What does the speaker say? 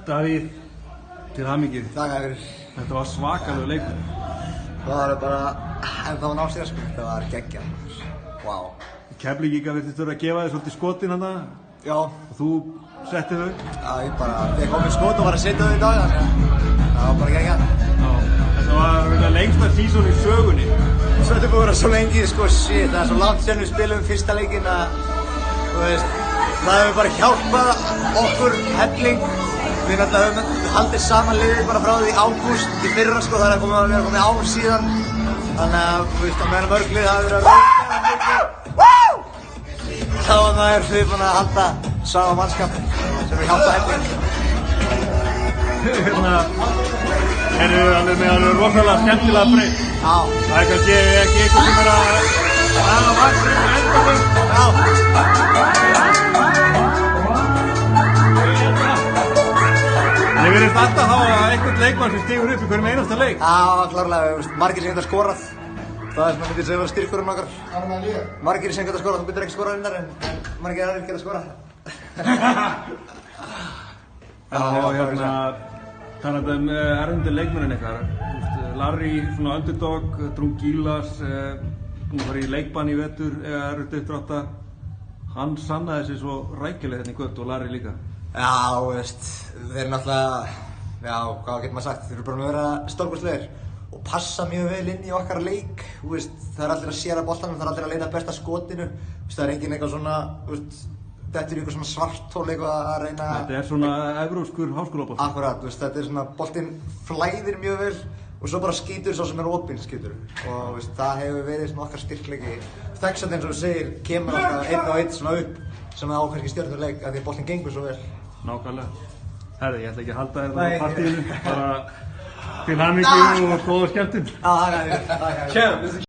Davíð, til hamingju. Takk fyrir. Þetta var svakalega leikur. Það var bara, en það var náttúrulega sko, það var geggjað. Vá. Keflvíkingar virtist vera að gefa þér svolítið skotin hana. Já. Og þú setti þau. Já, ég bara, þegar komið skot og var að setja þau í dag, þannig að það var bara geggjað. Já, þetta var lengsta season í sögunni. Svo þetta búið að vera svo lengi, sko, shit, það er svo langt sen við spilum fyrsta leikinn að, þú veist, það hefur bara hjálpað okkur helling. Við náttúrulega höfum haldið saman liðið bara frá því ágúst í fyrra, sko, það er að vera komið ár síðan. Þannig að, þú veist, að meðan mörg lið hafi verið að þá var maður við búin að halda sama mannskap sem við hjálpa helling. Þeir eru alveg með alveg rosalega skemmtilega breytt. Já. Það er kannski ekki eitthvað sem er að vaksa í endanum. Þið verðist alltaf hafa einhvern leikmann sem stígur upp í hverjum einasta leik. Já, klárlega, margir sem geta skorað. Það er sem að myndir segja styrkurinn okkar. Margir sem geta skorað, þú myndir ekki skorað innar en margir aðrir geta skorað. Talandi erlendu leikmennin ykkar, Larry, svona underdog, Drungilas, hún var í leikbann í vetur, erfitt uppdrátta. Hann sannaði sig svo rækilega hérna í gött og Larry líka. Já, veist, þeir eru náttúrulega, já, hvað getur maður sagt, þeir eru bara með að vera stórkostlegir og passa mjög vel inn í okkar leik, veist, það er allir að séra boltanum, það er allir að leita besta skotinu, veist, það er enginn eitthvað svona, veist, þetta er eitthvað svona svarthól eitthvað að reyna. Þetta er svona evrópskur háskólabolti. Akkurat, veist, þetta er svona, boltinn flæðir mjög vel og svo bara skýtur sá sem er opinn skýtur og veist, það hefur verið svona okkar styrkleiki. Þexand eins og þú segir, kemur alltaf einn og einn svona upp sem á kannski stjörnuleik að því boltinn gengur svo vel. Nákvæmlega. Herri, ég ætla ekki að halda þér á partíinu, bara til hamingju og góða skemmtun. Já, það er það.